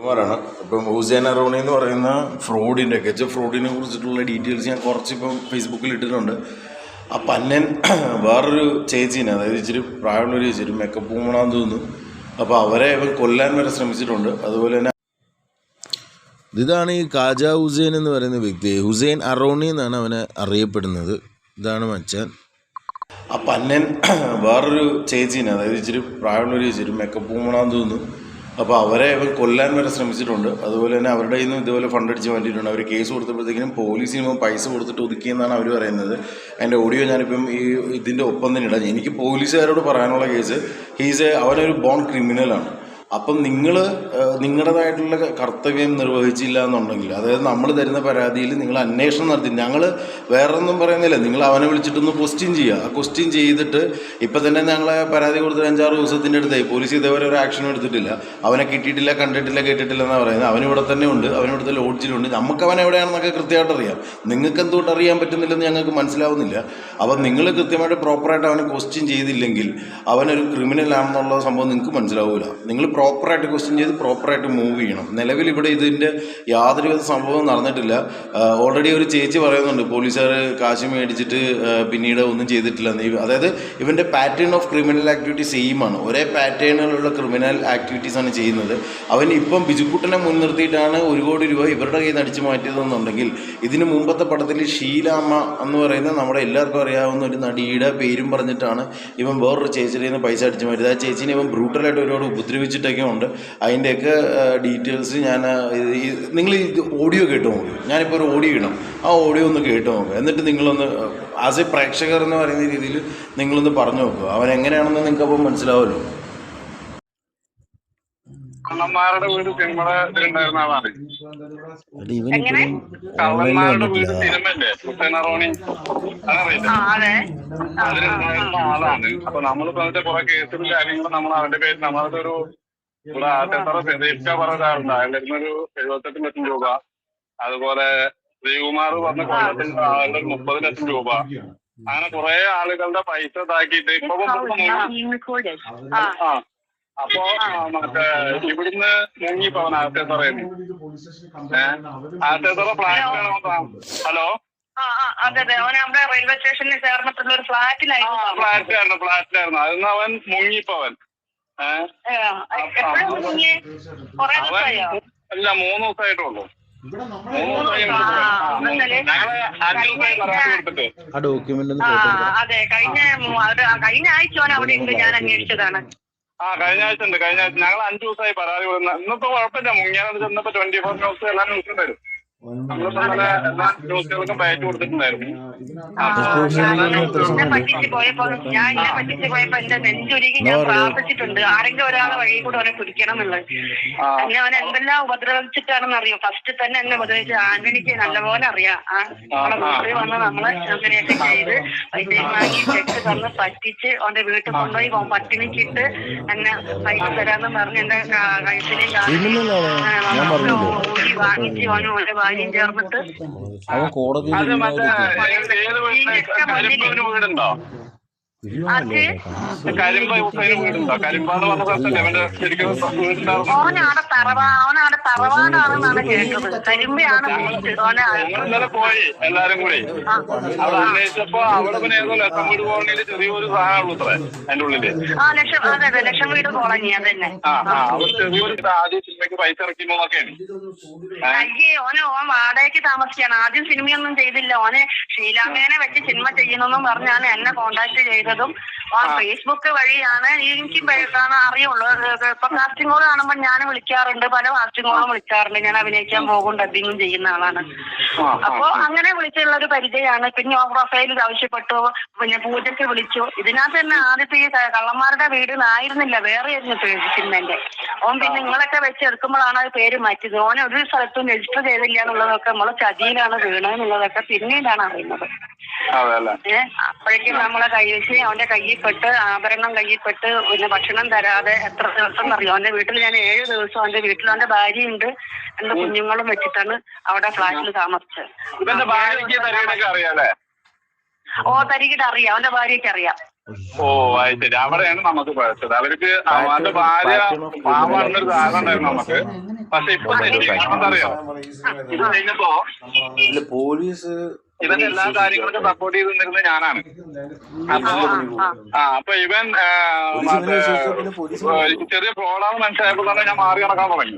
ാണ് ഇപ്പം ഹുസൈൻ അറോണി എന്ന് പറയുന്ന ഫ്രോഡിനെ കുറിച്ചിട്ടുള്ള ഡീറ്റെയിൽസ് ഞാൻ കുറച്ചിപ്പം ഫേസ്ബുക്കിൽ ഇട്ടിട്ടുണ്ട്. ആ പന്നൻ വേറൊരു ചേച്ചീനെ, അതായത് ഇച്ചിരി പ്രായമുള്ളൊരു ചേച്ചി, ഒരു മേക്കപ്പ് വുമണാന്ന് തോന്നുന്നു. അപ്പോൾ അവരെ ഇവൻ കൊല്ലാൻ വരെ ശ്രമിച്ചിട്ടുണ്ട്. അതുപോലെ തന്നെ ഇതാണ് ഈ കാജ ഹുസൈൻ എന്ന് പറയുന്ന വ്യക്തി. ഹുസൈൻ അറോണി എന്നാണ് അവനെ അറിയപ്പെടുന്നത്. ഇതാണ് മച്ചാൻ. ആ പന്നൻ വേറൊരു ചേച്ചീനെ, അതായത് ഇച്ചിരി പ്രായമുള്ളൊരു ചേച്ചി, ഒരു മേക്കപ്പ് വുമണാന്ന് തോന്നുന്നു. അപ്പോൾ അവരെ ഇവൻ കൊല്ലാൻ വരെ ശ്രമിച്ചിട്ടുണ്ട്. അതുപോലെ തന്നെ അവരുടെ കയ്യിൽ നിന്ന് ഇതുപോലെ ഫണ്ട് അടിച്ച് മാറ്റിയിട്ടുണ്ട്. അവർ കേസ് കൊടുത്തപ്പോഴത്തേക്കിനും പോലീസിന് പൈസ കൊടുത്തിട്ട് ഒതുക്കിയെന്നാണ് അവർ പറയുന്നത്. അതിൻ്റെ ഓഡിയോ ഞാനിപ്പം ഇതിൻ്റെ ഒപ്പം തന്നെ ഇടാം. എനിക്ക് പോലീസുകാരോട് പറയാനുള്ള കേസ്, അവനൊരു ബോൺ ക്രിമിനലാണ്. അപ്പം നിങ്ങൾ നിങ്ങളുടേതായിട്ടുള്ള കർത്തവ്യം നിർവഹിച്ചില്ല എന്നുണ്ടെങ്കിൽ, അതായത് നമ്മൾ തരുന്ന പരാതിയിൽ നിങ്ങൾ അന്വേഷണം നടത്തി, ഞങ്ങൾ വേറൊന്നും പറയുന്നില്ല, നിങ്ങൾ അവനെ വിളിച്ചിട്ടൊന്ന് ക്വസ്റ്റ്യൻ ചെയ്യുക. ആ ക്വസ്റ്റ്യൻ ചെയ്തിട്ട് ഇപ്പം തന്നെ ഞങ്ങളെ പരാതി കൊടുത്ത് 5-6 ദിവസത്തിൻ്റെ അടുത്തായി. പോലീസ് ഇതേവരെ ഒരു ആക്ഷനും എടുത്തിട്ടില്ല. അവനെ കിട്ടിയിട്ടില്ല, കണ്ടിട്ടില്ല, കേട്ടിട്ടില്ല എന്നാണ് പറയുന്നത്. അവനിവിടെ തന്നെ ഉണ്ട്, അവനിവിടുത്തെ ലോഡ്ജിലുണ്ട്. നമുക്ക് അവൻ എവിടെയാണെന്നൊക്കെ കൃത്യമായിട്ട് അറിയാം. നിങ്ങൾക്ക് എന്തുകൊണ്ട് അറിയാൻ പറ്റുന്നില്ലെന്ന് ഞങ്ങൾക്ക് മനസ്സിലാവുന്നില്ല. അപ്പം നിങ്ങൾ കൃത്യമായിട്ട് പ്രോപ്പറായിട്ട് അവനെ ക്വസ്റ്റ്യൻ ചെയ്തില്ലെങ്കിൽ അവനൊരു ക്രിമിനൽ ആണെന്നുള്ള സംഭവം നിങ്ങൾക്ക് മനസ്സിലാവില്ല. നിങ്ങൾ പ്രോപ്പറായിട്ട് ക്വസ്റ്റ്യൻ ചെയ്ത് പ്രോപ്പറായിട്ട് മൂവ് ചെയ്യണം. നിലവിൽ ഇവിടെ ഇതിൻ്റെ യാതൊരുവിധ സംഭവവും നടന്നിട്ടില്ല. ഓൾറെഡി ഒരു ചേച്ചി പറയുന്നുണ്ട്, പോലീസുകാർ കാശ് മേടിച്ചിട്ട് പിന്നീട് ഒന്നും ചെയ്തിട്ടില്ലെന്ന്. അതായത് ഇവൻ്റെ പാറ്റേൺ ഓഫ് ക്രിമിനൽ ആക്ടിവിറ്റി സെയിമാണ്. ഒരേ പാറ്റേണിലുള്ള ക്രിമിനൽ ആക്ടിവിറ്റീസാണ് ചെയ്യുന്നത്. അവൻ ഇപ്പം ബിജുക്കുട്ടനെ മുൻനിർത്തിയിട്ടാണ് 1 കോടി രൂപ ഇവരുടെ കയ്യിൽ നിന്ന് അടിച്ചു മാറ്റിയതെന്നുണ്ടെങ്കിൽ, ഇതിന് മുമ്പത്തെ പടത്തിൽ ഷീലാമ്മ എന്ന് പറയുന്ന നമ്മുടെ എല്ലാവർക്കും അറിയാവുന്ന ഒരു നടിയുടെ പേരും പറഞ്ഞിട്ടാണ് ഇവൻ വേറൊരു ചേച്ചിയുടെ നിന്ന് പൈസ അടിച്ചു മാറ്റിയത്. ആ ചേച്ചീനെ ഇവൻ ബ്രൂട്ടലായിട്ട് ഒരുപാട് ഉപദ്രവിച്ചിട്ട് ഉണ്ട്. അതിൻ്റെയൊക്കെ ഡീറ്റെയിൽസ് ഞാൻ നിങ്ങൾ ഇത് ഓഡിയോ കേട്ട് നോക്കുക. ഞാനിപ്പോൾ ഒരു ഓഡിയോ ഇടണം, ആ ഓഡിയോ ഒന്ന് കേട്ട് നോക്കുക. എന്നിട്ട് നിങ്ങളൊന്ന് ആസ് എ പ്രേക്ഷകർ എന്ന് പറയുന്ന രീതിയിൽ നിങ്ങളൊന്ന് പറഞ്ഞു നോക്കുക. അവൻ എങ്ങനെയാണെന്ന് നിങ്ങൾക്ക് അപ്പം മനസ്സിലാവുമല്ലോ. കള്ളന്മാരുടെ വീട് സിനിമയുടെ ഇതിലുണ്ടായിരുന്ന ആളാണ്. കള്ളന്മാരുടെ വീട് സിനിമല്ലേ, ഹുസൈൻ അറോണി, അതിലുണ്ടായിരുന്ന ആളാണ്. അപ്പൊ നമ്മളിപ്പോ അതിന്റെ കുറെ കേസും കാര്യങ്ങളും നമ്മൾ അവന്റെ പേര് നമ്മളതൊരു ഇവിടെ ആദ്യത്തറ സദീഫ്ക പറഞ്ഞ ആളുണ്ട്. അതിലിരുന്നൊരു 78 ലക്ഷം രൂപ. അതുപോലെ ശ്രീകുമാർ പറഞ്ഞ കൊല്ലത്തിന്റെ ആളുടെ 30 ലക്ഷം രൂപ. അങ്ങനെ കുറെ ആളുകളുടെ പൈസ ഇതാക്കിയിട്ട് ഇപ്പൊ അപ്പൊ മറ്റേ ഇവിടുന്ന് മുങ്ങിപ്പോവൻ ആദ്യത്തറയെന്ന് ആദ്യത്തറ ഫ്ലാറ്റിലാണ്. ഹലോ, റെയിൽവേ സ്റ്റേഷനിൽ ചേർന്നിട്ടുള്ള ഒരു ഫ്ലാറ്റിലായിരുന്നു. അതിന്ന് അവൻ മുങ്ങിപ്പോവൻ. അല്ല, 3 ദിവസമായിട്ടുള്ളൂ. 3 ദിവസമായി ഞങ്ങള് 5 ദിവസമായി പരാതി കൊടുത്തിട്ട്. അതെ, കഴിഞ്ഞ ആഴ്ച അവിടെ ഉണ്ട്, ഞാൻ അന്വേഷിച്ചതാണ്. കഴിഞ്ഞ ആഴ്ച ഉണ്ട്. ഞങ്ങൾ 5 ദിവസമായി പരാതി കൊടുക്കുന്ന. ഇന്നത്തെ കുഴപ്പമില്ല, മുങ്ങിയാണെന്ന് ചെന്നപ്പോ 24 ന്യൂസ് എല്ലാ ന്യൂസും വരും. നമ്മളിപ്പോ നല്ല എല്ലാ ന്യൂസുകൾക്കും പയറ്റ് കൊടുത്തിട്ടുണ്ടായിരുന്നു. പറ്റിച്ച് പോയപ്പോ എന്റെ നെഞ്ചുരുകി ഞാൻ പ്രാർത്ഥിച്ചിട്ടുണ്ട്, ആരെങ്കിലും ഒരാളെ വഴി കൂടെ അവനെ പിടിക്കണം എന്നുള്ളത്. എന്നെ അവൻ എന്തെല്ലാം ഉപദ്രവിച്ചിട്ടാണെന്ന് അറിയാം. ഫസ്റ്റ് തന്നെ എന്നെ ഉപദ്രവിച്ച ആന്റണിക്ക് നല്ലപോലെ അറിയാം. നമ്മളെ വീട്ടിൽ വന്ന് നമ്മള് അങ്ങനെയൊക്കെ ചെയ്ത് പൈസ വാങ്ങി ചെക്ക് തന്ന് പറ്റിച്ച് അവന്റെ വീട്ടിൽ കൊണ്ടുപോയി പട്ടിണിക്കിട്ട് എന്നെ പൈസ തരാന്ന് പറഞ്ഞ് എന്റെ കഴുത്തിലും ഊരി വാങ്ങിച്ച് അവനും അവന്റെ ഭാര്യയും ചേർന്നിട്ട് വീടുണ്ടോ? ഓനാടെ തറവാടാണെന്നാണ് കേട്ടത്. കരിമ്പയാണ് പോയി എല്ലാരും കൂടി അവിടെ അന്വേഷിച്ചപ്പോ അവിടെ പിന്നെ ഏതോ ലക്ഷം വീട് കോളനിയിൽ ചെറിയൊരു സാധനമുള്ളൂ അത്ര അതിന്റെ ഉള്ളില്. അതെ, ലക്ഷം വീട് കോളനി. അതന്നെ. അവിടെ ചെറിയൊരു ആദ്യം സിനിമയ്ക്ക് പൈസ ഇറക്കിമോന്നൊക്കെയാണ്. ഓൻ വാടകയ്ക്ക് താമസിക്കാണ്. ആദ്യം സിനിമയൊന്നും ചെയ്തില്ല. ഓന് ഷീലാമ്മേനെ വെച്ച് സിനിമ ചെയ്യുന്നെന്നും പറഞ്ഞാണ് എന്നെ കോണ്ടാക്ട് ചെയ്തതും. ഫേസ്ബുക്ക് വഴിയാണ്. എനിക്ക് അറിയുള്ളൂ. ഇപ്പൊ കാസ്റ്റിംഗോൾ കാണുമ്പോൾ ഞാൻ വിളിക്കാറുണ്ട്, പല കാസ്റ്റിംഗോളും വിളിക്കാറുണ്ട്. ഞാൻ അഭിനയിക്കാൻ പോകും, ഡബിങ്ങും ചെയ്യുന്ന ആളാണ്. അപ്പൊ അങ്ങനെ വിളിച്ചുള്ള ഒരു പരിചയമാണ്. പിന്നെ പ്രൊഫൈലിൽ ആവശ്യപ്പെട്ടു, പിന്നെ പൂജയ്ക്ക് വിളിച്ചു. ഇതിനകത്ത് തന്നെ ആദ്യത്തെ ഈ കള്ളന്മാരുടെ വീടിനായിരുന്നില്ല, വേറെ ആയിരുന്നു സിനിമന്റെ. ഓൻ പിന്നെ നിങ്ങളൊക്കെ വെച്ച് എടുക്കുമ്പോഴാണ് അത് പേര് മാറ്റിയത്. ഓനെ ഒരു സ്ഥലത്തും രജിസ്റ്റർ ചെയ്തില്ല എന്നുള്ളതൊക്കെ നമ്മളെ ചതിയിലാണ് വീണെന്നുള്ളതൊക്കെ പിന്നീടാണ് അറിയുന്നത്. അപ്പോഴേക്കും നമ്മളെ കയ്യിൽ അവന്റെ കയ്യിൽപ്പെട്ട് ആഭരണം കയ്യിൽപ്പെട്ട് പിന്നെ ഭക്ഷണം തരാതെ എത്ര ദിവസം അറിയാം. അവന്റെ വീട്ടിൽ ഞാൻ 7 ദിവസം അവന്റെ വീട്ടിൽ അവന്റെ ഭാര്യയുണ്ട്, 2 കുഞ്ഞുങ്ങളും വെച്ചിട്ടാണ് അവിടെ ഫ്ലാറ്റിൽ താമസിച്ചത്. തരികിട അറിയാം, അവന്റെ ഭാര്യയ്ക്ക് അറിയാം. ഓ അത് ശരി, അവിടെയാണ് നമുക്ക് പഠിച്ചത്. അവർക്ക് അവന്റെ ഭാര്യ പാവാണെന്നൊരു ധാരണ ഉണ്ടായിരുന്നു നമുക്ക്. പക്ഷെ ഇപ്പൊ എന്താറിയോ, ഇത് കഴിഞ്ഞപ്പോ പോലീസ് ഇവന്റെ എല്ലാ കാര്യങ്ങൾക്കും സപ്പോർട്ട് ചെയ്ത് നിന്നിരുന്നത് ഞാനാണ്. അപ്പൊ ഇവൻ ചെറിയ പ്രോബ്ലം മനസ്സിലായപ്പോ തന്നെ ഞാൻ മാറി നടക്കാൻ തുടങ്ങി.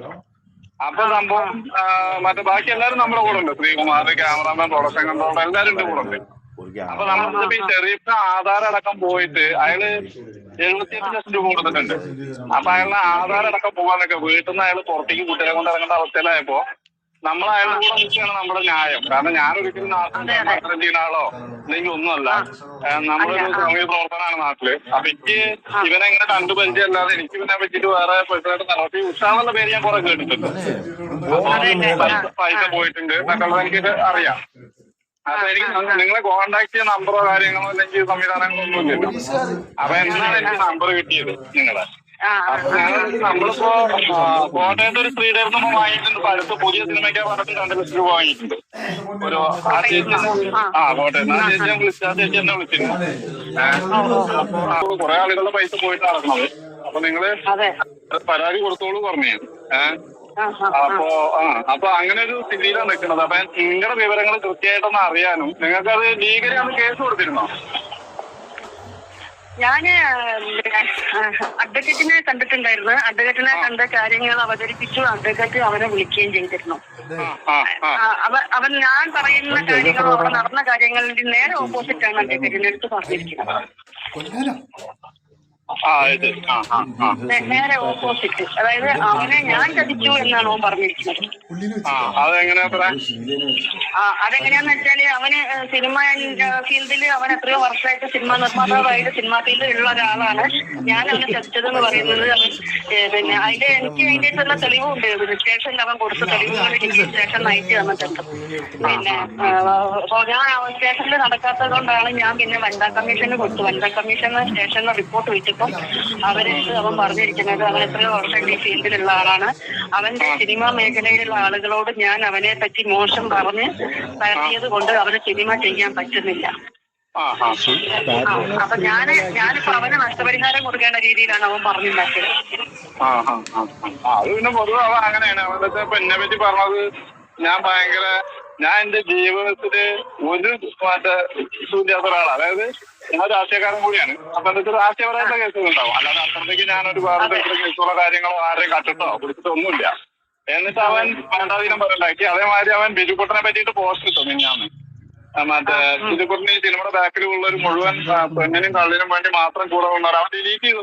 അപ്പൊ സംഭവം മറ്റേ ബാക്കി എല്ലാരും നമ്മുടെ കൂടെ ഉണ്ട്, ശ്രീകുമാർ, ക്യാമറാമാൻ, പ്രൊഡക്ഷൻ കൺട്രോളർ എല്ലാരും എന്റെ കൂടെ ഉണ്ട്. അപ്പൊ നമ്മളിപ്പോ ഈ ഷെരീഫിന് ആധാർ അടക്കം പോയിട്ട് അയാള് 78 ലക്ഷം രൂപ കൊടുത്തിട്ടുണ്ട്. അപ്പൊ അയാളുടെ ആധാർ അടക്കം പോകാന്നൊക്കെ വീട്ടിൽ നിന്ന് അയാൾ പുറത്തേക്ക് കുട്ടികളെ കൊണ്ട് ഇറങ്ങേണ്ട അവസ്ഥയിലായപ്പോ നമ്മൾ അയാളുടെ കൂടെ നിൽക്കുകയാണ് നമ്മുടെ ന്യായം. കാരണം ഞാനൊരിക്കലും നാട്ടിൽ ചെയ്യുന്ന ആളോ അല്ലെങ്കിൽ ഒന്നുമല്ല, നമ്മളൊരു സാമൂഹ്യ പ്രവർത്തനമാണ് നാട്ടില്. അപ്പൊ എനിക്ക് ഇവനെങ്ങനെ കണ്ടു പരിചയമല്ലാതെ എനിക്ക് ഇവനെ പറ്റിയിട്ട് വേറെ പേഴ്സണായിട്ട് നടത്തി ഉഷാന്നുള്ള പേര് ഞാൻ കുറെ കേട്ടിട്ടുണ്ട്. പൈസ പോയിട്ടുണ്ട് എന്നൊക്കെ എനിക്കൊക്കെ അറിയാം. അപ്പൊ എനിക്ക് നിങ്ങളെ കോണ്ടാക്ട് ചെയ്യാൻ നമ്പറോ കാര്യങ്ങളോ അല്ലെങ്കിൽ സംവിധാനങ്ങളോ ഒന്നും ഇല്ലല്ലോ. അപ്പൊ എന്താണ് എനിക്ക് നമ്പർ കിട്ടിയത് നിങ്ങളെ? അപ്പൊ നമ്മളിപ്പോ കോട്ടയത്ത് ഒരു 3 days മുമ്പ് വാങ്ങിയിട്ടുണ്ട്. അടുത്ത പുതിയ സിനിമയ്ക്ക് പറഞ്ഞിട്ട് 2 ലക്ഷം രൂപ വാങ്ങിയിട്ടുണ്ട്. ഒരു ആ ചേച്ചി കോട്ടയത്ത് ആ ചേച്ചി ഞാൻ വിളിച്ചു, ആ ചേച്ചി എന്നെ വിളിച്ചിരുന്നു. കുറെ ആളുകളുടെ പൈസ പോയിട്ട് നടക്കുന്നത്. അപ്പൊ നിങ്ങള് പരാതി കൊടുത്തോളൂ പറഞ്ഞു. അപ്പൊ അങ്ങനെ ഒരു സ്ഥിതിയിലാണ് നിൽക്കുന്നത്. അപ്പൊ നിങ്ങളുടെ വിവരങ്ങൾ കൃത്യമായിട്ടൊന്ന് അറിയാനും നിങ്ങൾക്കത് ലീഗലി അന്ന് കേസ് കൊടുത്തിരുന്നോ? ഞാന് അഡ്വക്കേറ്റിനെ കണ്ടിട്ടുണ്ടായിരുന്നു. അഡ്വക്കേറ്റിനെ കണ്ട കാര്യങ്ങൾ അവതരിപ്പിച്ചു. അഡ്വക്കേറ്റ് അവനെ വിളിക്കുകയും ചെയ്തിരുന്നു. അവൻ ഞാൻ പറയുന്ന കാര്യങ്ങളും അവിടെ നടന്ന കാര്യങ്ങളുടെ നേരെ ഓപ്പോസിറ്റാണ് അഡ്വക്കേറ്റിനെ എടുത്ത് പറഞ്ഞിരിക്കുന്നത്. നേരെ ഓപ്പോസിറ്റ്, അതായത് അവനെ ഞാൻ ചതിച്ചു എന്നാണ് അവൻ പറഞ്ഞിരിക്കുന്നത്. അതെങ്ങനെയാന്ന് വെച്ചാല് അവന് സിനിമ ഫീൽഡിൽ അവൻ എത്രയോ വർഷമായിട്ട് സിനിമ നിർമ്മാതാവായിട്ട് സിനിമ ഫീൽഡിൽ ഉള്ള ഒരാളാണ്. ഞാൻ അവനെ ചതിച്ചതെന്ന് പറയുന്നത് അവൻ പിന്നെ എനിക്ക് അതിൻ്റെതായിട്ടുള്ള തെളിവുണ്ട്. സ്റ്റേഷനിൽ അവൻ കൊടുത്ത തെളിവുകൾ എനിക്ക് സ്റ്റേഷൻ അയച്ചു തന്നിട്ടുണ്ട്. പിന്നെ ഞാൻ സ്റ്റേഷനിൽ നടക്കാത്തത് കൊണ്ടാണ് ഞാൻ പിന്നെ വനിതാ കമ്മീഷന് കൊടുത്തു. വനിതാ കമ്മീഷന് സ്റ്റേഷനിൽ റിപ്പോർട്ട് വെച്ചപ്പോൾ അവൻ പറഞ്ഞിരിക്കുന്നത് അവൻ എത്രയോ വർഷം ഈ ഫീൽഡിലുള്ള ആളാണ്. അവന്റെ സിനിമാ മേഖലയിലുള്ള ആളുകളോട് ഞാൻ അവനെ പറ്റി മോശം പറഞ്ഞ് പറഞ്ഞത് കൊണ്ട് അവന് സിനിമ ചെയ്യാൻ പറ്റുന്നില്ല. അപ്പൊ ഞാനിപ്പോ അവന് നഷ്ടപരിഹാരം കൊടുക്കേണ്ട രീതിയിലാണ് അവൻ പറഞ്ഞുണ്ടാക്കിയത്. അത് പിന്നെ പൊതുവെ അവൻ അങ്ങനെയാണ്. അവന്റെ എന്നെ പറ്റി പറഞ്ഞത് ഞാൻ എന്റെ ജീവിതത്തില് ഒരു ഇല്ലാത്ത ഒരാളാണ്. അതായത് ഞാൻ രാഷ്ട്രീയക്കാരൻ കൂടിയാണ്. അപ്പൊ എന്താ രാഷ്ട്രീയപരമായിട്ടുള്ള കേസുകൾ ഉണ്ടാവും. അല്ലാതെ അത്രത്തേക്ക് ഞാനൊരു വേറെ കേസുള്ള കാര്യങ്ങളോ ആരെയും കട്ടിട്ടോ പിടിച്ചിട്ടോ ഒന്നുമില്ല. എന്നിട്ട് അവൻ വേണ്ടാതീനം പറയുണ്ടാക്കി. അതേമാതിരി അവൻ ബിജുക്കുട്ടനെ പറ്റിയിട്ട് പോസ്റ്റ് ഇട്ടു മിനിഞ്ഞാന്ന്. മറ്റേ ബിജുക്കുട്ടന് ഈ സിനിമയുടെ ബാക്കിലുള്ള ഒരു മുഴുവൻ പെണ്ണിനും കള്ളിനും വേണ്ടി മാത്രം കൂടെ കൊണ്ടുവരാൻ അവൻ ഡിലീറ്റ് ചെയ്തു.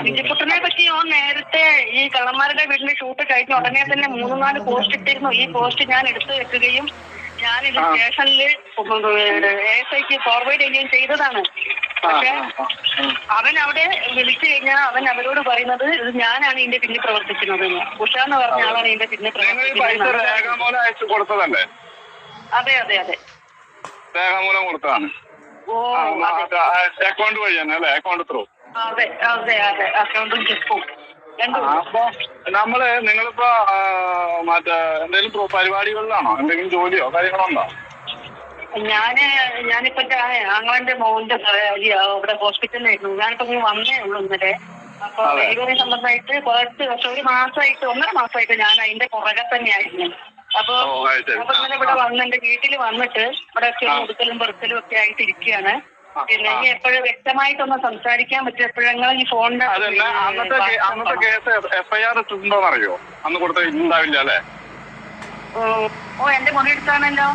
ബിജുക്കുട്ടനെ പറ്റി ഓൻ നേരത്തെ ഈ കള്ളന്മാരുടെ വീടിന്റെ ഷൂട്ട് കഴിഞ്ഞ ഉടനെ തന്നെ 3-4 പോസ്റ്റ് ഇട്ടിരുന്നു. ഈ പോസ്റ്റ് ഞാൻ എടുത്തു വെക്കുകയും ഞാനിത് സ്റ്റേഷനിൽ ASIക്ക് ഫോർവേഡ് ചെയ്യുകയും ചെയ്തതാണ്. പക്ഷെ അവൻ അവിടെ വിളിച്ചു കഴിഞ്ഞാൽ അവൻ അവരോട് പറയുന്നത് ഇത് ഞാനാണ് ഇതിന്റെ പിന്നിൽ പ്രവർത്തിക്കുന്നത്. ഉഷ എന്ന് പറഞ്ഞ ആളാണ് ഇതിന്റെ പിന്നിൽ പ്രവർത്തിക്കുന്നത്. അതെ അതെ അതെ, രേഖാമൂലം കൊടുത്തതാണ്. അക്കൗണ്ട് വഴി തന്നെ അല്ലേ? Account through. അതെ അതെ അതെ, അക്കൗണ്ടും ചെക്കും. അപ്പൊ നിങ്ങളിപ്പോ മറ്റേ എന്തെങ്കിലും പരിപാടികളിലാണോ? എന്തെങ്കിലും ജോലിയോ കാര്യങ്ങളോ ഉണ്ടോ? ഞാനിപ്പോ ആങ്ങളുടെ മോന്റെ ഇവിടെ ഹോസ്പിറ്റലിലായിരുന്നു. ഞാനിപ്പോ വന്നേ ഉള്ളൂ ഇന്നലെ. അപ്പൊ ഡെലിവറി സംബന്ധമായിട്ട് കുറച്ച് വർഷം 1 മാസമായിട്ട് 1.5 മാസമായിട്ട് ഞാൻ അതിന്റെ പുറകെ തന്നെയായിരുന്നു. അപ്പൊ ഇന്നലെ ഇവിടെ വന്ന് എന്റെ വീട്ടിൽ വന്നിട്ട് ഇവിടെ കൊടുക്കലും പെറുക്കലും ഒക്കെ ആയിട്ട് ഇരിക്കുകയാണ്. പിന്നെ ഇനി എപ്പോഴും വ്യക്തമായിട്ടൊന്ന് സംസാരിക്കാൻ പറ്റും. എപ്പോഴെങ്കിലും ഈ ഫോണിന്റെ അന്നത്തെ കേസ് FIR ഇട്ടിട്ടുണ്ടോന്ന് അറിയോ? അന്ന് കൊടുത്ത ഉണ്ടാവില്ല അല്ലേ? എന്റെ മൊഴി എടുത്താണല്ലോ.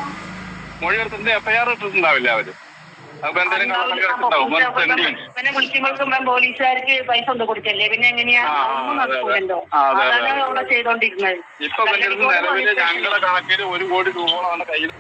മൊഴി എടുത്തിട്ട് FIR ഇട്ടിട്ടുണ്ടാവില്ല അവര്. പിന്നെ വിളിക്കുമ്പോഴേക്കും പോലീസുകാർക്ക് പൈസ ഒന്ന് കൊടുക്കല്ലേ, പിന്നെ എങ്ങനെയാ ഒന്നും നടക്കൂലല്ലോ. അതാണ് അവിടെ ചെയ്തോണ്ടിരുന്നത്. ഇപ്പൊ നിലവില് ഞങ്ങളുടെ കണക്കിൽ 1 കോടി രൂപ കയ്യിൽ